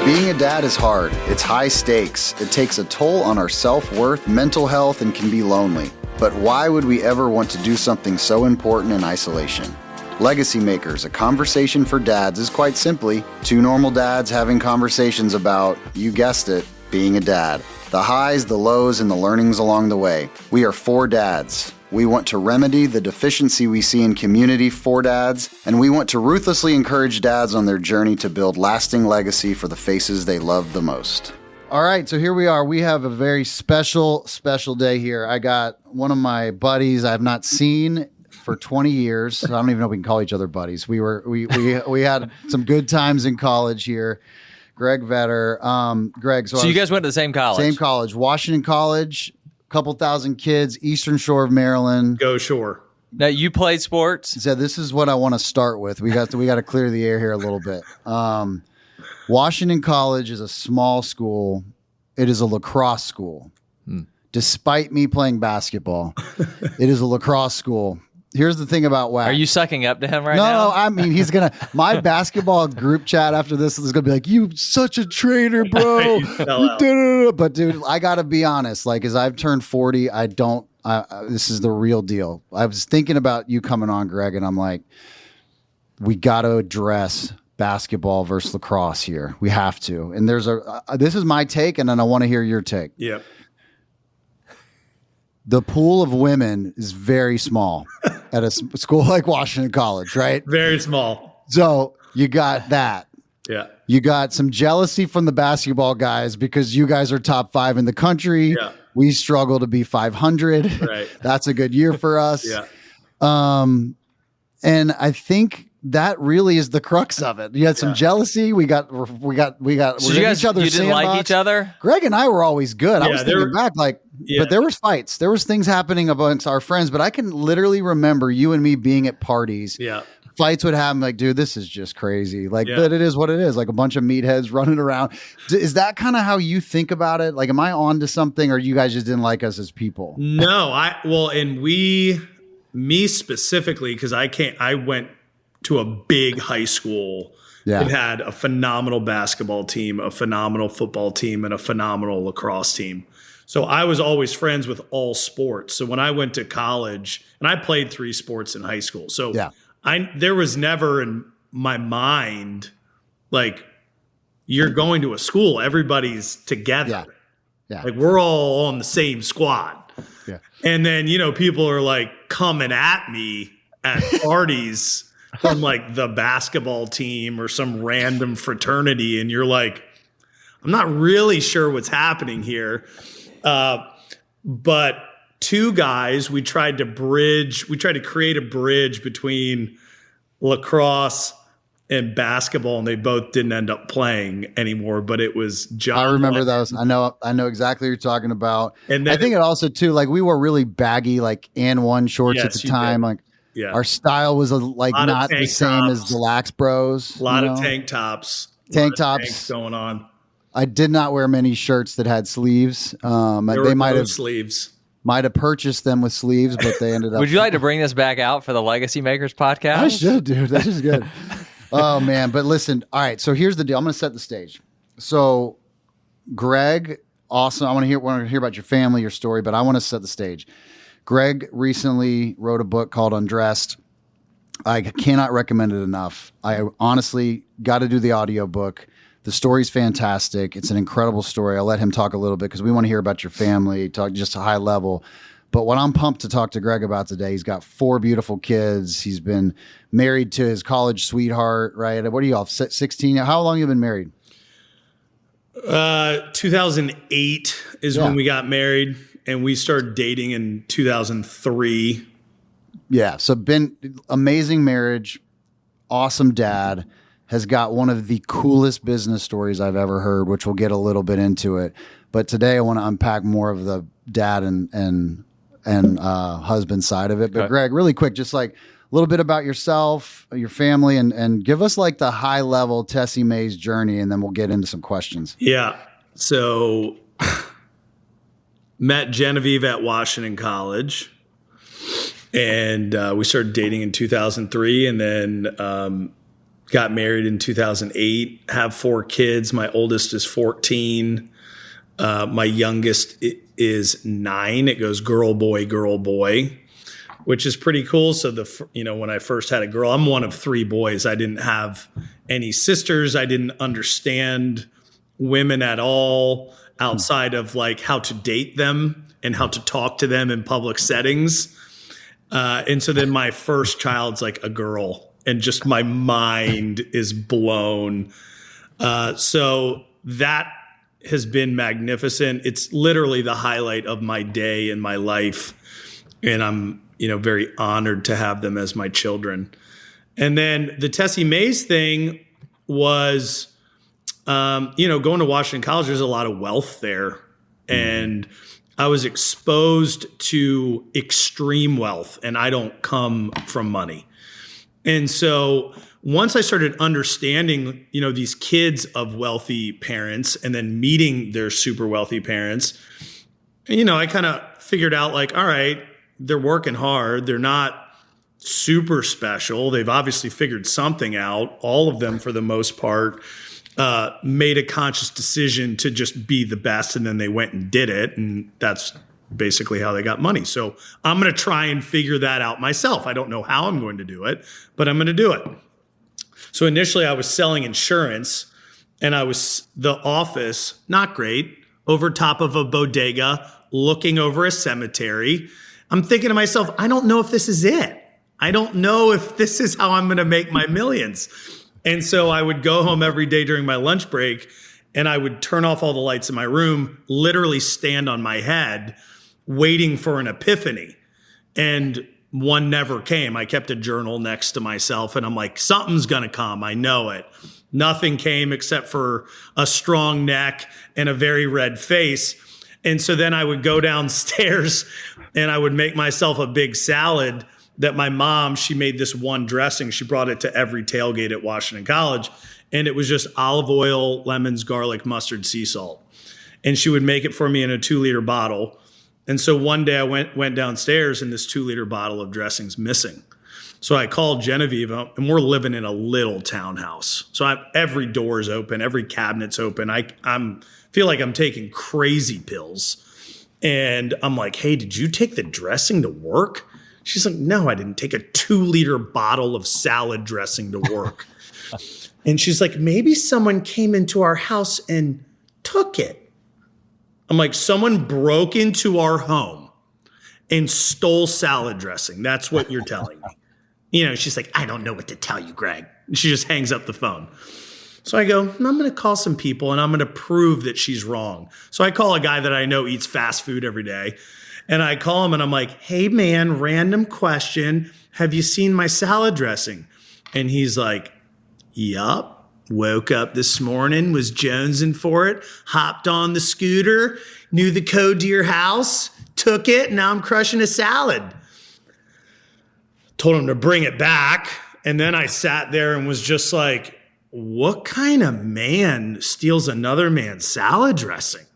Being a dad is hard. It's high stakes. It takes a toll on our self-worth, mental health, and can be lonely. But why would we ever want to do something so important in isolation? Legacy Makers, a conversation for dads, is quite simply two normal dads having conversations about, you guessed it, being a dad. The highs, the lows, and the learnings along the way. We are four dads. We want to remedy the deficiency we see in community for dads, and we want to ruthlessly encourage dads on their journey to build lasting legacy for the faces they love the most. All right, so here we are. We have a very special day here. I got one of my buddies I have not seen for 20 years. I don't even know if we can call each other buddies. We had some good times in college here. Greg Vetter. Greg, so you guys went to the same college? Same college, Washington College. Couple thousand kids, Eastern Shore of Maryland. Go Shore. Now you played sports. So this is what I want to start with. We got to clear the air here a little bit. Washington College is a small school. It is a lacrosse school. Despite me playing basketball, it is a lacrosse school. Here's the thing about WAC. Are you sucking up to him right now? No, I mean, he's going to, my basketball group chat after this is going to be like, you such a traitor, bro. But dude, I got to be honest. Like, as I've turned 40, this is the real deal. I was thinking about you coming on, Greg, and I'm like, we got to address basketball versus lacrosse here. We have to. And this is my take, and then I want to hear your take. Yep. The pool of women is very small at a school like Washington College, right? Very small. So you got that. Yeah. You got some jealousy from the basketball guys because you guys are top 5 in the country. Yeah. We struggle to be 500. Right. That's a good year for us. Yeah. And I think that really is the crux of it. You had some jealousy. We got. So you guys, you didn't like each other? Greg and I were always good. I was thinking back, but there was fights. There was things happening amongst our friends. But I can literally remember you and me being at parties. Yeah. Fights would happen. Like, dude, this is just crazy. Like, but it is what it is. Like a bunch of meatheads running around. Is that kind of how you think about it? Like, am I on to something, or you guys just didn't like us as people? No, me specifically, because I went to a big high school. Yeah. It had a phenomenal basketball team, a phenomenal football team, and a phenomenal lacrosse team. So I was always friends with all sports. So when I went to college, and I played 3 sports in high school. So there was never in my mind, like, you're going to a school, everybody's together. Yeah. Like, we're all on the same squad. Yeah. And then, people are like coming at me at parties from like the basketball team or some random fraternity. And you're like, I'm not really sure what's happening here. But 2 guys, we tried to create a bridge between lacrosse and basketball, and they both didn't end up playing anymore, but it was John. I remember those. I know exactly what you're talking about. And I think it also too, like, we wore really baggy, like AN1 shorts at the time. Like, our style was not the same as the Lax Bros. A lot of tank tops. Tanks going on. I did not wear many shirts that had sleeves. They might have sleeves. Might have purchased them with sleeves, but they ended up. Would you like to bring this back out for the Legacy Makers podcast? I should, dude. This is good. Oh man, but listen. All right, so here's the deal. I'm going to set the stage. So, Greg, awesome. I want to hear about your family, your story, but I want to set the stage. Greg recently wrote a book called Undressed. I cannot recommend it enough. I honestly got to do the audiobook. The story's fantastic. It's an incredible story. I'll let him talk a little bit because we want to hear about your family, talk just a high level. But what I'm pumped to talk to Greg about today, he's got 4 beautiful kids. He's been married to his college sweetheart, right? What are you all, 16? How long have you been married? 2008 is when we got married, and we started dating in 2003. Yeah, so been amazing marriage, awesome dad, has got one of the coolest business stories I've ever heard, which we'll get a little bit into it. But today I want to unpack more of the dad and husband side of it. But Greg, really quick, just like a little bit about yourself, your family, and give us like the high level Tessie Mae's journey, and then we'll get into some questions. Yeah. So met Genevieve at Washington College, and we started dating in 2003, and then got married in 2008, have 4 kids. My oldest is 14. My youngest is 9. It goes girl, boy, which is pretty cool. So when I first had a girl, I'm one of 3 boys. I didn't have any sisters. I didn't understand women at all outside of like how to date them and how to talk to them in public settings. And so then my first child's like a girl, and just my mind is blown. So that has been magnificent. It's literally the highlight of my day and my life. And I'm, very honored to have them as my children. And then the Tessie Mays thing was, going to Washington College, there's a lot of wealth there. And I was exposed to extreme wealth, and I don't come from money. And so once I started understanding, these kids of wealthy parents and then meeting their super wealthy parents, I kind of figured out like, all right, they're working hard. They're not super special. They've obviously figured something out. All of them, for the most part, made a conscious decision to just be the best, and then they went and did it. And that's basically how they got money. So I'm going to try and figure that out myself. I don't know how I'm going to do it, but I'm going to do it. So initially I was selling insurance, and I was the office, not great, over top of a bodega, looking over a cemetery. I'm thinking to myself, I don't know if this is it. I don't know if this is how I'm going to make my millions. And so I would go home every day during my lunch break, and I would turn off all the lights in my room, literally stand on my head, waiting for an epiphany. And one never came. I kept a journal next to myself, and I'm like, something's going to come. I know it. Nothing came except for a strong neck and a very red face. And so then I would go downstairs and I would make myself a big salad that my mom, she made this one dressing. She brought it to every tailgate at Washington College. And it was just olive oil, lemons, garlic, mustard, sea salt. And she would make it for me in a 2-liter bottle. And so one day I went downstairs, and this 2-liter bottle of dressing's missing. So I called Genevieve, and we're living in a little townhouse. So every door is open, every cabinet's open. I'm feel like I'm taking crazy pills. And I'm like, hey, did you take the dressing to work? She's like, no, I didn't take a 2-liter bottle of salad dressing to work. And she's like, maybe someone came into our house and took it. I'm like, someone broke into our home and stole salad dressing. That's what you're telling me. She's like, I don't know what to tell you, Greg. And she just hangs up the phone. So I go, I'm going to call some people, and I'm going to prove that she's wrong. So I call a guy that I know eats fast food every day. And I call him, and I'm like, hey, man, random question. Have you seen my salad dressing? And he's like, yup. Woke up this morning, was jonesing for it, hopped on the scooter, knew the code to your house, took it, and now I'm crushing a salad. Told him to bring it back. And then I sat there and was just like, what kind of man steals another man's salad dressing?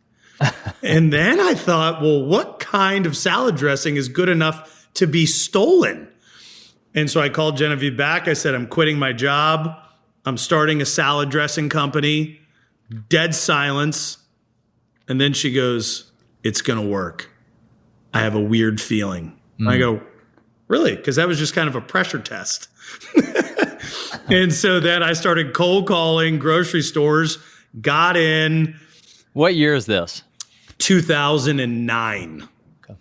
And then I thought, well, what kind of salad dressing is good enough to be stolen? And so I called Genevieve back. I said, I'm quitting my job. I'm starting a salad dressing company. Dead silence. And then she goes, it's going to work. I have a weird feeling. I go, really? Because that was just kind of a pressure test. And so then I started cold calling grocery stores, got in. What year is this? 2009. Okay.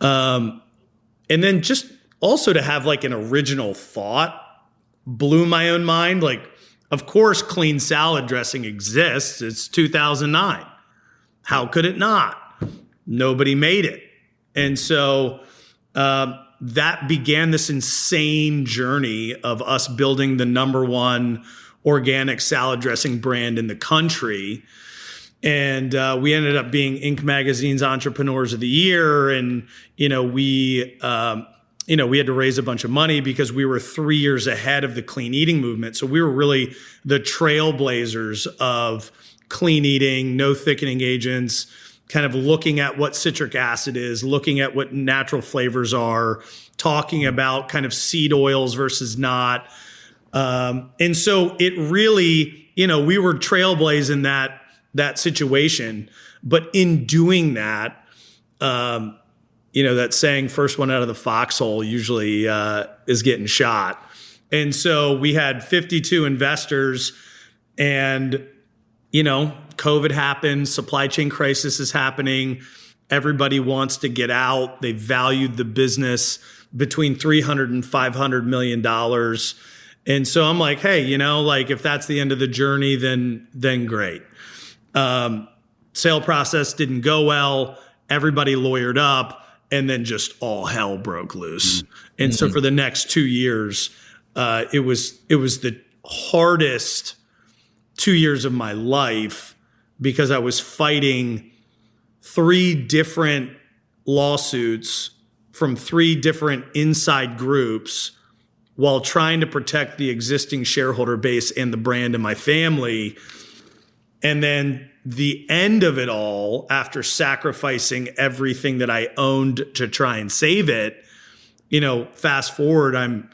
And then just also to have like an original thought blew my own mind. Like, of course, clean salad dressing exists. It's 2009. How could it not? Nobody made it. And so that began this insane journey of us building the #1 organic salad dressing brand in the country. And we ended up being Inc. Magazine's Entrepreneurs of the Year. And, we had to raise a bunch of money because we were 3 years ahead of the clean eating movement. So we were really the trailblazers of clean eating, no thickening agents, kind of looking at what citric acid is, looking at what natural flavors are, talking about kind of seed oils versus not. And so it really, we were trailblazing that situation. But in doing that, that saying, first one out of the foxhole usually is getting shot. And so we had 52 investors, and, COVID happened, supply chain crisis is happening. Everybody wants to get out. They valued the business between $300 and $500 million. And so I'm like, hey, if that's the end of the journey, then great. Sale process didn't go well. Everybody lawyered up, and then just all hell broke loose. Mm-hmm. And so for the next 2 years, it was the hardest 2 years of my life, because I was fighting 3 different lawsuits from 3 different inside groups while trying to protect the existing shareholder base and the brand of my family. And then the end of it all, after sacrificing everything that I owned to try and save it, fast forward, I'm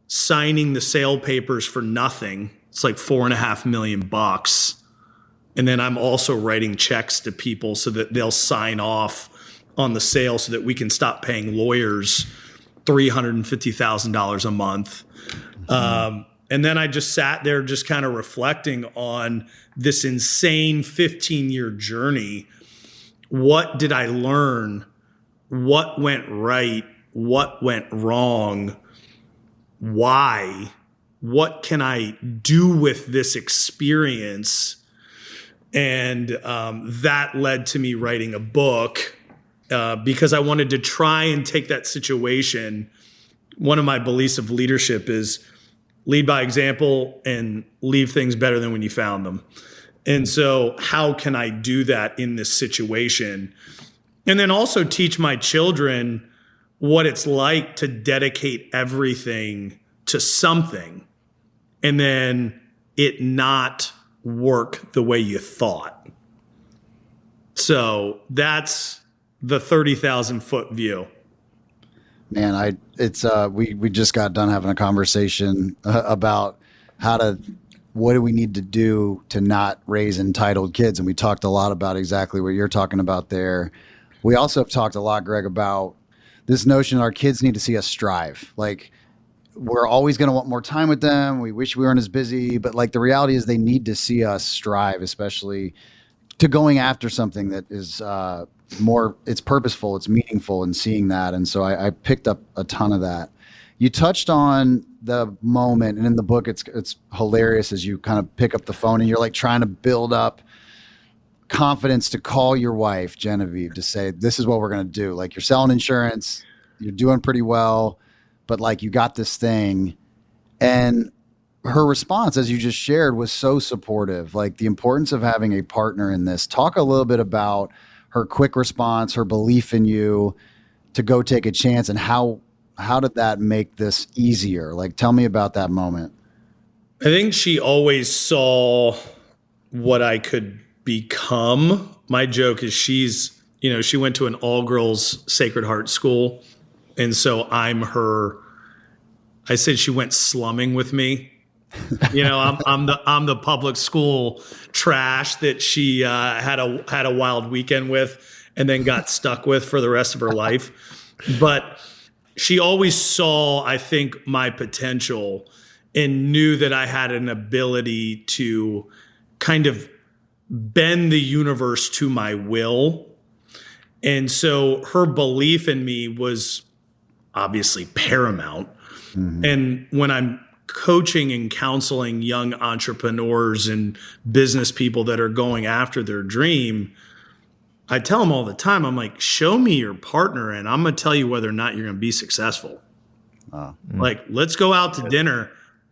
signing the sale papers for nothing. It's like $4.5 million. And then I'm also writing checks to people so that they'll sign off on the sale so that we can stop paying lawyers $350,000 a month. Mm-hmm. And then I just sat there just kind of reflecting on this insane 15-year journey. What did I learn? What went right? What went wrong? Why? What can I do with this experience? And that led to me writing a book because I wanted to try and take that situation. One of my beliefs of leadership is lead by example and leave things better than when you found them. And so how can I do that in this situation? And then also teach my children what it's like to dedicate everything to something and then it not work the way you thought. So that's the 30,000 foot view. Man, we just got done having a conversation about what do we need to do to not raise entitled kids, and we talked a lot about exactly what you're talking about there. We also have talked a lot, Greg, about this notion our kids need to see us strive. Like, we're always going to want more time with them. We wish we weren't as busy, but like the reality is they need to see us strive, especially to going after something that is it's purposeful, it's meaningful, and seeing that. And so I picked up a ton of that. You touched on the moment, and in the book, it's hilarious as you kind of pick up the phone and you're like trying to build up confidence to call your wife, Genevieve, to say, this is what we're going to do. Like, you're selling insurance, you're doing pretty well, but like you got this thing. And her response, as you just shared, was so supportive. Like, the importance of having a partner in this. Talk a little bit about her quick response, her belief in you to go take a chance, and how did that make this easier? Like, tell me about that moment. I think she always saw what I could become. My joke is she went to an all-girls Sacred Heart school. And so I said she went slumming with me. I'm the public school trash that she had a wild weekend with and then got stuck with for the rest of her life. But she always saw, I think, my potential and knew that I had an ability to kind of bend the universe to my will. And so her belief in me was obviously paramount. Mm-hmm. And when I'm coaching and counseling young entrepreneurs and business people that are going after their dream, I tell them all the time, I'm like, show me your partner and I'm going to tell you whether or not you're going to be successful. Like, let's go out to dinner.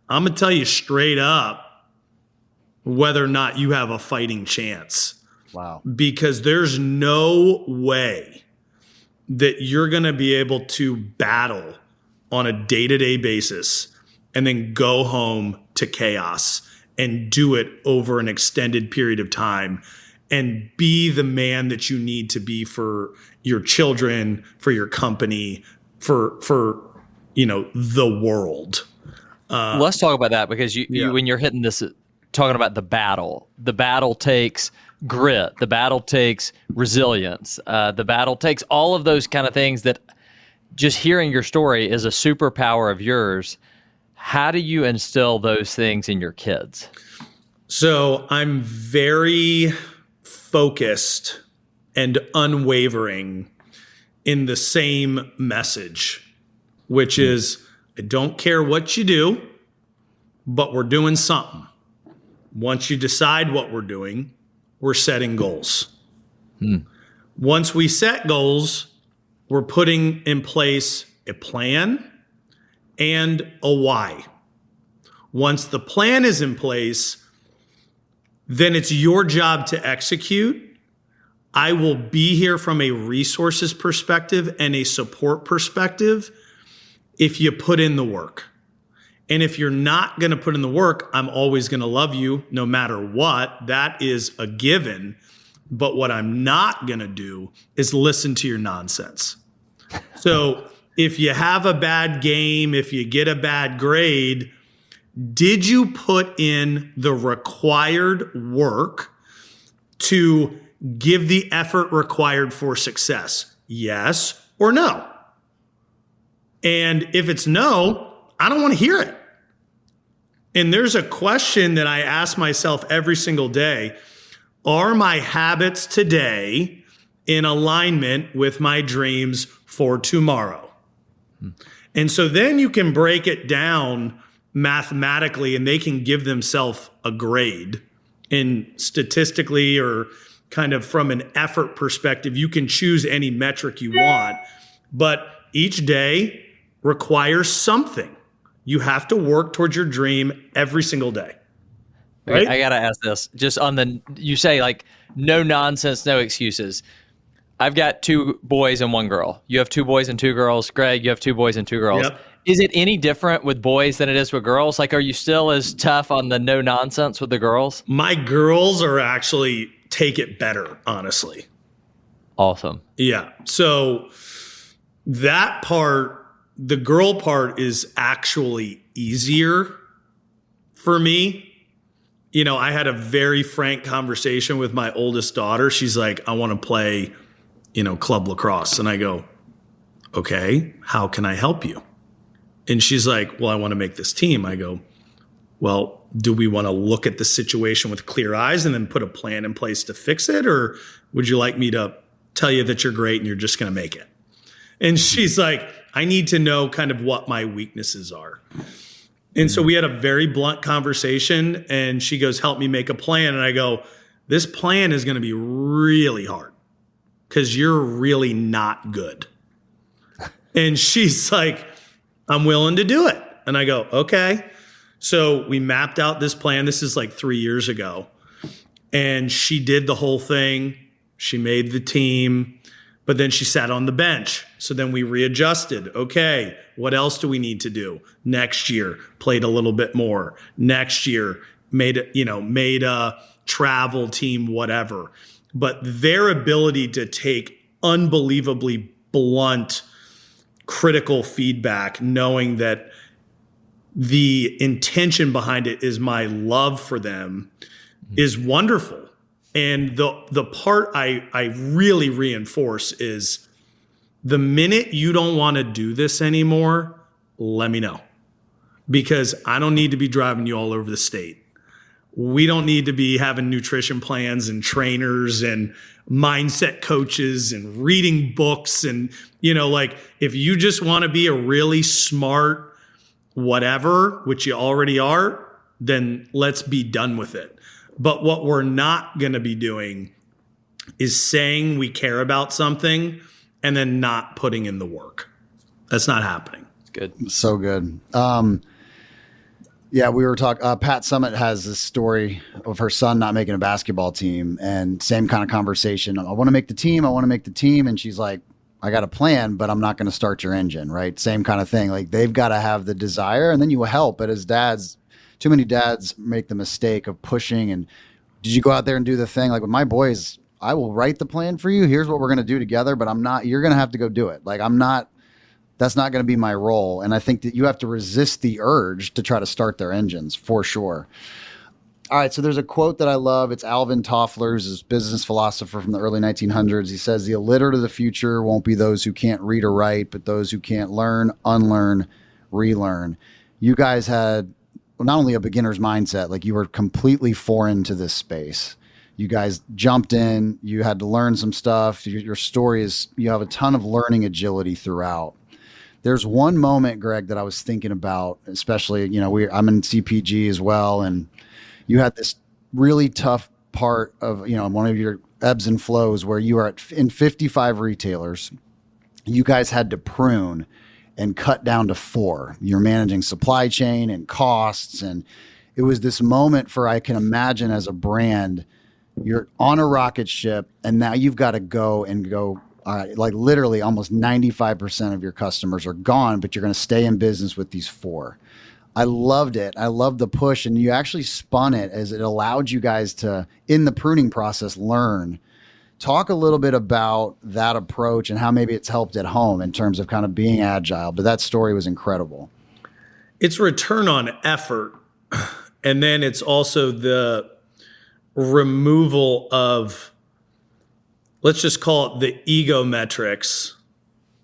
I'm going to tell you straight up whether or not you have a fighting chance. Wow. Because there's no way that you're going to be able to battle on a day-to-day basis and then go home to chaos and do it over an extended period of time and be the man that you need to be for your children, for your company, for the world. Let's talk about that because Yeah. when you're hitting this, talking about the battle takes grit, the battle takes resilience, the battle takes all of those kind of things that just hearing your story is a superpower of yours. How do you instill those things in your kids? So I'm very focused and unwavering in the same message, which is I don't care what you do, but we're doing something. Once you decide what we're doing, we're setting goals. Once we set goals, we're putting in place a plan and a why. Once the plan is in place, then it's your job to execute. I will be here from a resources perspective and a support perspective if you put in the work. And if you're not going to put in the work, I'm always going to love you no matter what. That is a given. But what I'm not going to do is listen to your nonsense. So if you have a bad game, if you get a bad grade, did you put in the required work to give the effort required for success? Yes or no? And if it's no, I don't want to hear it. And there's a question that I ask myself every single day. Are my habits today in alignment with my dreams for tomorrow? And so then you can break it down mathematically and they can give themselves a grade. And statistically or kind of from an effort perspective, you can choose any metric you want, but each day requires something. You have to work towards your dream every single day. Right? I got to ask this just on you say like no nonsense, no excuses. I've got 2 boys and 1 girl. You have 2 boys and 2 girls. Greg, you have 2 boys and 2 girls. Yep. Is it any different with boys than it is with girls? Like, are you still as tough on the no nonsense with the girls? My girls are actually take it better, honestly. Awesome. Yeah. So that part, the girl part is actually easier for me. You know, I had a very frank conversation with my oldest daughter. She's like, I want to play, club lacrosse. And I go, okay, how can I help you? And she's like, well, I want to make this team. I go, well, do we want to look at the situation with clear eyes and then put a plan in place to fix it? Or would you like me to tell you that you're great and you're just going to make it? And she's like, I need to know kind of what my weaknesses are. And so we had a very blunt conversation and she goes, help me make a plan. And I go, this plan is going to be really hard because you're really not good. And she's like, I'm willing to do it. And I go, okay. So we mapped out this plan. This is like 3 years ago. And she did the whole thing. She made the team, but then she sat on the bench. So then we readjusted. Okay, what else do we need to do? Next year, played a little bit more. Next year, made a travel team, whatever. But their ability to take unbelievably blunt, critical feedback, knowing that the intention behind it is my love for them, is wonderful. And the part I really reinforce is the minute you don't want to do this anymore, let me know. Because I don't need to be driving you all over the state. We don't need to be having nutrition plans and trainers and mindset coaches and reading books. And, if you just want to be a really smart whatever, which you already are, then let's be done with it. But what we're not going to be doing is saying we care about something and then not putting in the work. That's not happening. Good. So good. Yeah, we were talking. Pat Summit has this story of her son not making a basketball team, and same kind of conversation. I want to make the team. And she's like, I got a plan, but I'm not going to start your engine, right? Same kind of thing. Like they've got to have the desire, and then you will help. But as dads, too many dads make the mistake of pushing. And did you go out there and do the thing? Like with my boys, I will write the plan for you. Here's what we're going to do together, but you're going to have to go do it. Like I'm not That's not going to be my role. And I think that you have to resist the urge to try to start their engines for sure. All right. So there's a quote that I love. It's Alvin Toffler's, this business philosopher from the early 1900s. He says, the illiterate of the future won't be those who can't read or write, but those who can't learn, unlearn, relearn. You guys had not only a beginner's mindset, like you were completely foreign to this space. You guys jumped in, you had to learn some stuff. Your story is, you have a ton of learning agility throughout. There's one moment, Greg, that I was thinking about, especially, I'm in CPG as well. And you had this really tough part of, one of your ebbs and flows where you are in 55 retailers. You guys had to prune and cut down to 4. You're managing supply chain and costs. And it was this moment for, I can imagine as a brand, you're on a rocket ship and now you've got to go. Like literally almost 95% of your customers are gone, but you're going to stay in business with these 4. I loved it. I loved the push. And you actually spun it as it allowed you guys to, in the pruning process, learn. Talk a little bit about that approach and how maybe it's helped at home in terms of kind of being agile. But that story was incredible. It's return on effort. And then it's also the removal of, let's just call it the ego metrics,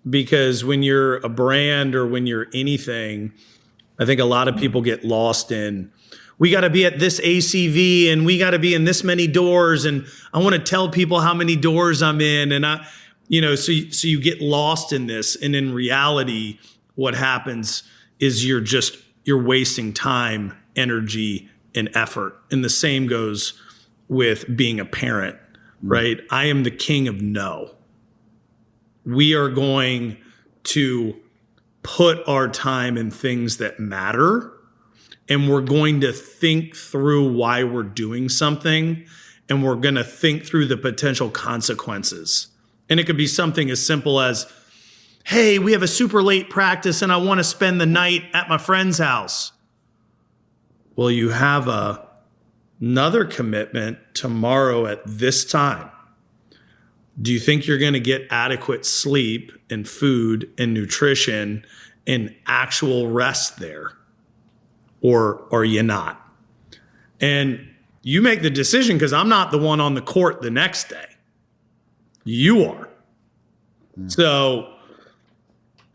because when you're a brand or when you're anything, I think a lot of people get lost in, we got to be at this ACV and we got to be in this many doors. And I want to tell people how many doors I'm in. And so you get lost in this. And in reality, what happens is you're wasting time, energy, and effort. And the same goes with being a parent. Right? I am the king of no. We are going to put our time in things that matter, and we're going to think through why we're doing something, and we're going to think through the potential consequences. And it could be something as simple as, hey, we have a super late practice and I want to spend the night at my friend's house. Well, you have another commitment tomorrow at this time. Do you think you're going to get adequate sleep and food and nutrition and actual rest there? Or are you not? And you make the decision, because I'm not the one on the court the next day. You are. So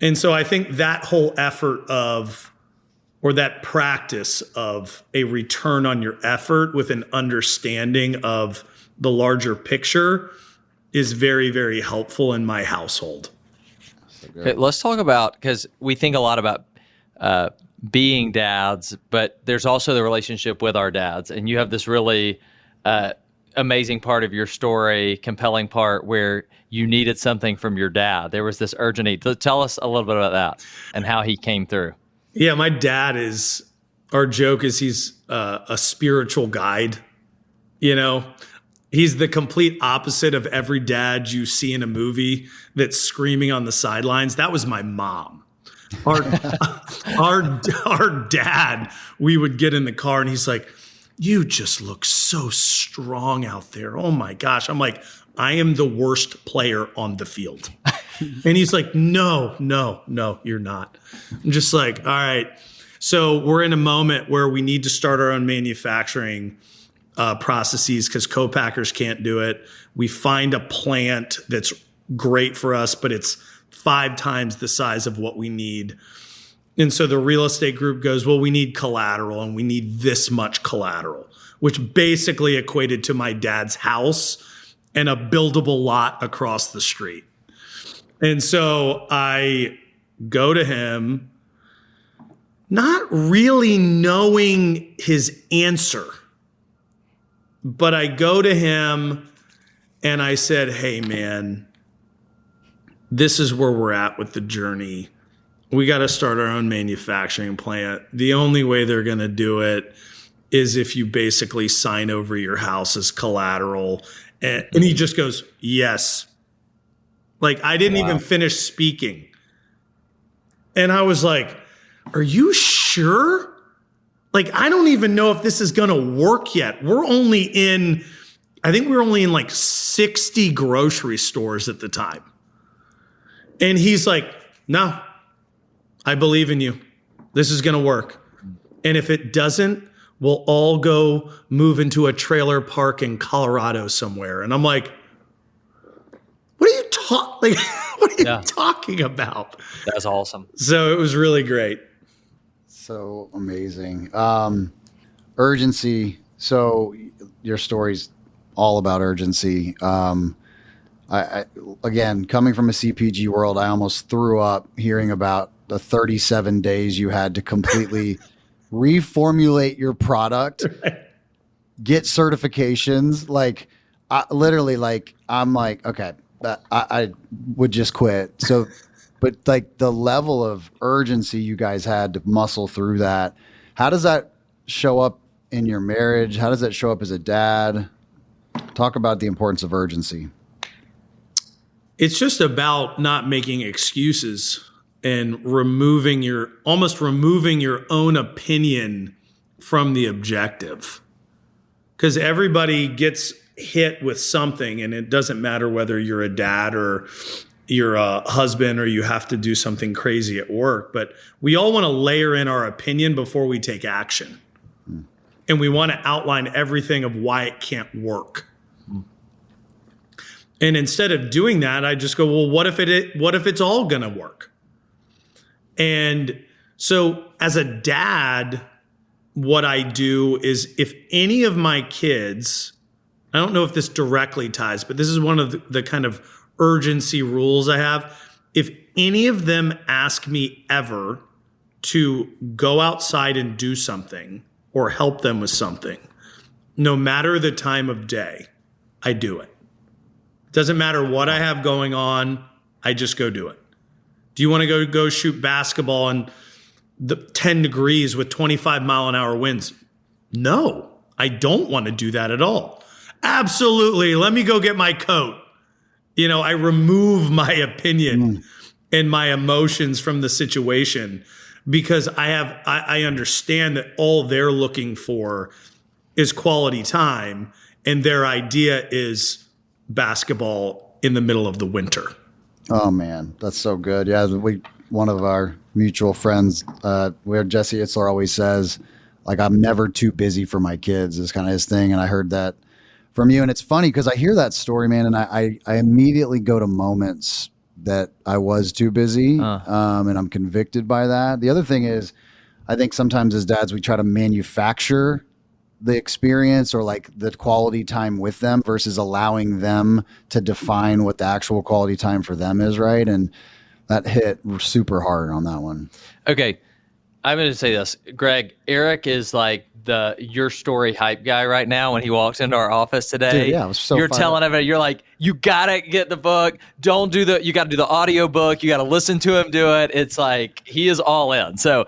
I think that whole effort of, or that practice of a return on your effort with an understanding of the larger picture is very, very helpful in my household. Okay, let's talk about, because we think a lot about being dads, but there's also the relationship with our dads. And you have this really amazing part of your story, compelling part where you needed something from your dad. There was this urgent need. Tell us a little bit about that and how he came through. Yeah, my dad our joke is he's a spiritual guide. He's the complete opposite of every dad you see in a movie that's screaming on the sidelines. That was my mom. Our dad, we would get in the car and he's like, you just look so strong out there. Oh my gosh. I'm like, I am the worst player on the field. And he's like, no, you're not. I'm just like, all right. So we're in a moment where we need to start our own manufacturing processes because co-packers can't do it. We find a plant that's great for us, but it's 5 times the size of what we need. And so the real estate group goes, well, we need collateral and we need this much collateral, which basically equated to my dad's house and a buildable lot across the street. And so I go to him, not really knowing his answer, but I go to him and I said, hey, man, this is where we're at with the journey. We got to start our own manufacturing plant. The only way they're going to do it is if you basically sign over your house as collateral. And he just goes, yes. Like, I didn't even finish speaking. And I was like, are you sure? Like, I don't even know if this is going to work yet. I think we were only in like 60 grocery stores at the time. And he's like, no, I believe in you. This is going to work. And if it doesn't, we'll all go move into a trailer park in Colorado somewhere. And I'm like, what are you talking about? That's awesome. So it was really great. So amazing. Urgency. So your story's all about urgency. I again, coming from a CPG world, I almost threw up hearing about the 37 days you had to completely reformulate your product, get certifications. Like, I'm like, okay, I would just quit. So, but like the level of urgency you guys had to muscle through that, how does that show up in your marriage? How does that show up as a dad? Talk about the importance of urgency. It's just about not making excuses and removing your own opinion from the objective. Because everybody gets hit with something, and it doesn't matter whether you're a dad or you're a husband or you have to do something crazy at work. But we all want to layer in our opinion before we take action. And we want to outline everything of why it can't work. And instead of doing that, I just go, well, what if it's all going to work? And so as a dad, what I do is if any of my kids, I don't know if this directly ties, but this is one of the kind of urgency rules I have. If any of them ask me ever to go outside and do something or help them with something, no matter the time of day, I do it. Doesn't matter what I have going on, I just go do it. Do you want to go shoot basketball in the 10 degrees with 25-mile-an-hour winds? No, I don't want to do that at all. Absolutely. Let me go get my coat. I remove my opinion and my emotions from the situation because I understand that all they're looking for is quality time, and their idea is basketball in the middle of the winter. Oh man, that's so good. Yeah, one of our mutual friends, where Jesse Itzler always says, like, I'm never too busy for my kids is kind of his thing. And I heard that from you. And it's funny because I hear that story, man, and I immediately go to moments that I was too busy, and I'm convicted by that. The other thing is, I think sometimes as dads, we try to manufacture the experience or like the quality time with them versus allowing them to define what the actual quality time for them is, right? And that hit super hard on that one. Okay, I'm going to say this. Greg, Eric is like your story hype guy right now when he walks into our office today. Dude, yeah, it was so You're telling everybody, you're like, you got to get the book. You got to do the audio book. You got to listen to him do it. It's like he is all in. So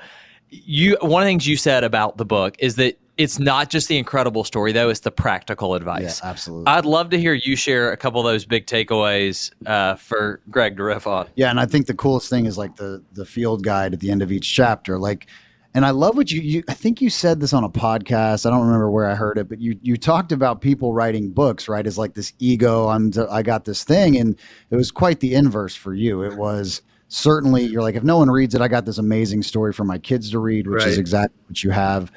one of the things you said about the book is that it's not just the incredible story, though. It's the practical advice. Yeah, absolutely. I'd love to hear you share a couple of those big takeaways for Greg to riff on. Yeah, and I think the coolest thing is like the field guide at the end of each chapter. Like, and I love what you I think you said this on a podcast. I don't remember where I heard it, but you talked about people writing books, right? As like this ego, I got this thing. And it was quite the inverse for you. It was certainly, you're like, if no one reads it, I got this amazing story for my kids to read, which is exactly what you have.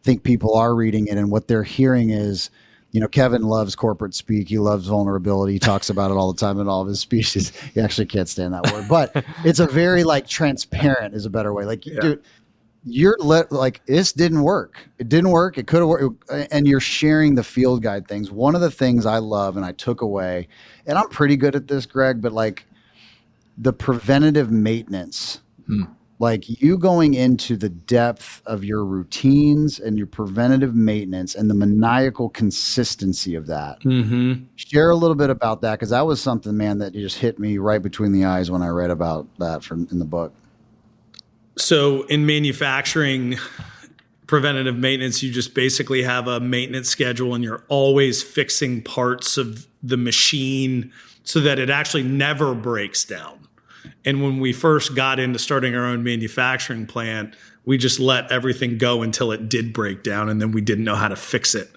Think people are reading it, and what they're hearing is, Kevin loves corporate speak. He loves vulnerability. He talks about it all the time in all of his speeches. He actually can't stand that word, but it's a very transparent is a better way. Like, dude, this didn't work. It didn't work. It could have worked. And you're sharing the field guide things. One of the things I love and I took away, and I'm pretty good at this, Greg, but like the preventative maintenance, like you going into the depth of your routines and your preventative maintenance and the maniacal consistency of that. Share a little bit about that, because that was something, man, that just hit me right between the eyes when I read about that in the book. So in manufacturing, preventative maintenance, you just basically have a maintenance schedule and you're always fixing parts of the machine so that it actually never breaks down. And when we first got into starting our own manufacturing plant, we just let everything go until it did break down, and then we didn't know how to fix it.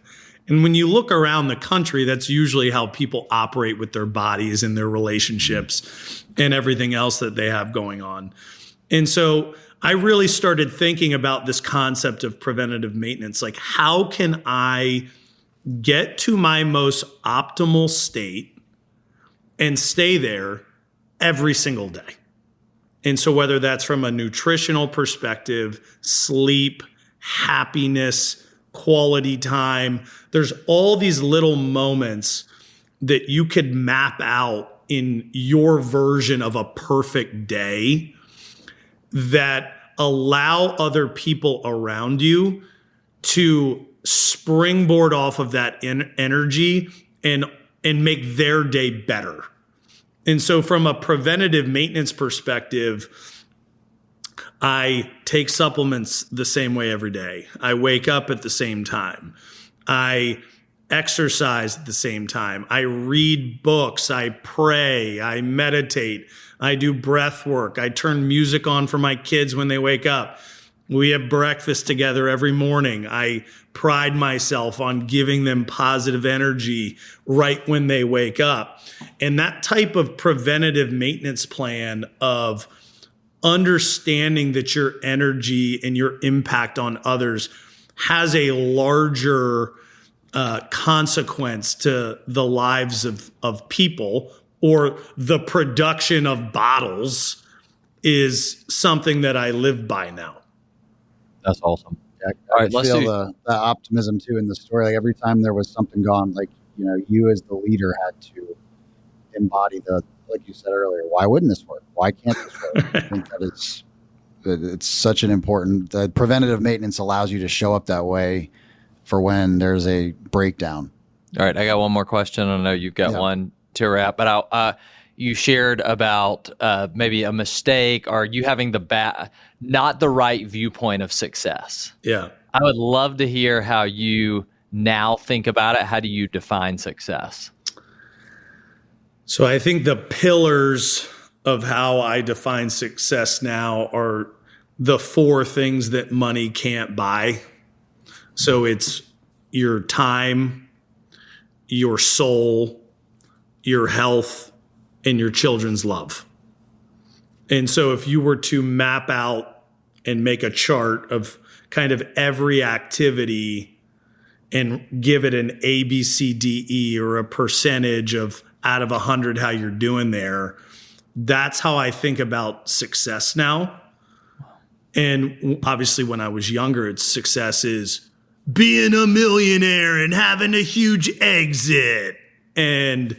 And when you look around the country, that's usually how people operate with their bodies and their relationships and everything else that they have going on. And so I really started thinking about this concept of preventative maintenance. Like, how can I get to my most optimal state and stay there every single day? And so whether that's from a nutritional perspective, sleep, happiness, quality time, there's all these little moments that you could map out in your version of a perfect day that allow other people around you to springboard off of that energy and make their day better. And so from a preventative maintenance perspective, I take supplements the same way every day. I wake up at the same time. I exercise at the same time. I read books. I pray. I meditate. I do breath work. I turn music on for my kids when they wake up. We have breakfast together every morning. I pride myself on giving them positive energy right when they wake up. And that type of preventative maintenance plan of understanding that your energy and your impact on others has a larger consequence to the lives of people, or the production of bottles, is something that I live by now. That's awesome. Yeah, All I right, let's feel do. the optimism too in the story. Like every time there was something gone, like, you know, you as the leader had to embody like you said earlier, why wouldn't this work? Why can't this work? I think it's such an important, preventative maintenance allows you to show up that way for when there's a breakdown. All right, I got one more question. I know you've got one to wrap, but you shared about maybe a mistake or you having not the right viewpoint of success. Yeah. I would love to hear how you now think about it. How do you define success? So I think the pillars of how I define success now are the 4 things that money can't buy. So it's your time, your soul, your health, and your children's love. And so if you were to map out and make a chart of kind of every activity and give it an A, B, C, D, E, or a percentage of out of 100 how you're doing there, that's how I think about success now. And obviously when I was younger, success is being a millionaire and having a huge exit. And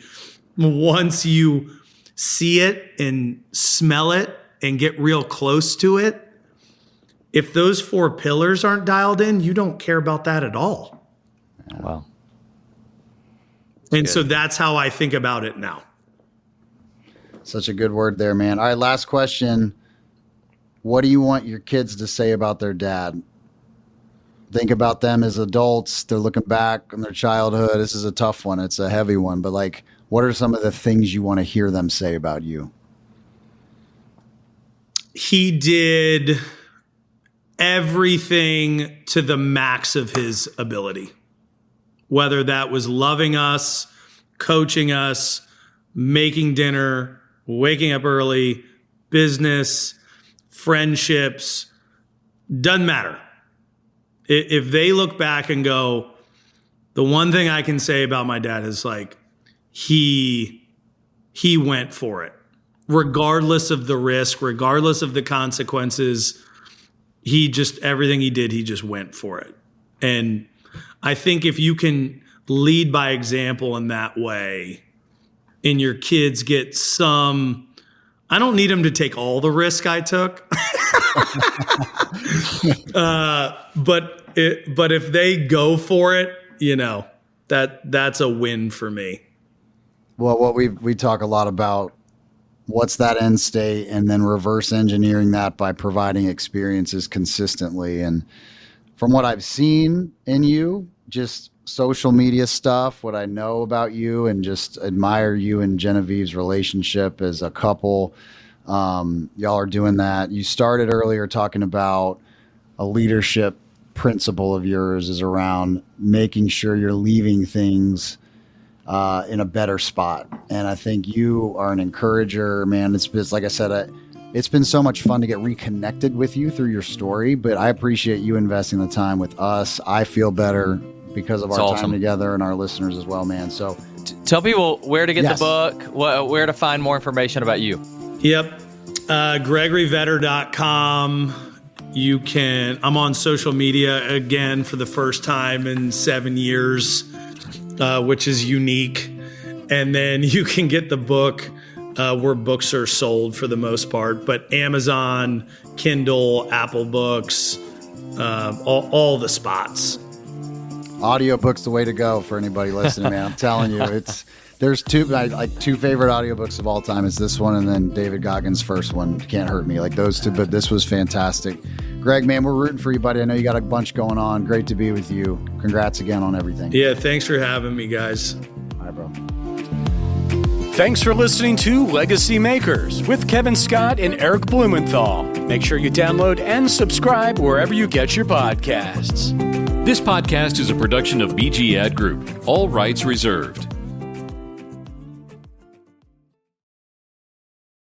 once you see it and smell it and get real close to it, if those 4 pillars aren't dialed in, you don't care about that at all. Wow. And so that's how I think about it now. Such a good word there, man. All right, last question. What do you want your kids to say about their dad? Think about them as adults. They're looking back on their childhood. This is a tough one. It's a heavy one. But like, what are some of the things you want to hear them say about you? He did everything to the max of his ability, whether that was loving us, coaching us, making dinner, waking up early, business, friendships, doesn't matter. If they look back and go, the one thing I can say about my dad is like, he went for it, regardless of the risk, regardless of the consequences. Everything he did, he just went for it. And I think if you can lead by example in that way, and your kids get some, I don't need them to take all the risk I took, but if they go for it, you know, that's a win for me. Well, what we talk a lot about, what's that end state, and then reverse engineering that by providing experiences consistently. And from what I've seen in you, just social media stuff, what I know about you, and just admire you and Genevieve's relationship as a couple. Y'all are doing that. You started earlier talking about a leadership principle of yours is around making sure you're leaving things in a better spot. And I think you are an encourager, man. It's like I said, It's been so much fun to get reconnected with you through your story, but I appreciate you investing the time with us. I feel better because of our time together, and our listeners as well, man. So tell people where to get the book, where to find more information about you. Yep. GregoryVetter.com. I'm on social media again for the first time in 7 years, which is unique. And then you can get the book where books are sold for the most part, but Amazon, Kindle, Apple Books, all the spots. Audiobook's the way to go for anybody listening, man. I'm telling you, there's two favorite audiobooks of all time. It's this one and then David Goggins' first one, Can't Hurt Me. Like those two, but this was fantastic. Greg, man, we're rooting for you, buddy. I know you got a bunch going on. Great to be with you. Congrats again on everything. Yeah, thanks for having me, guys. All right, bro. Thanks for listening to Legacy Makers with Kevin Scott and Eric Blumenthal. Make sure you download and subscribe wherever you get your podcasts. This podcast is a production of BG Ad Group. All rights reserved.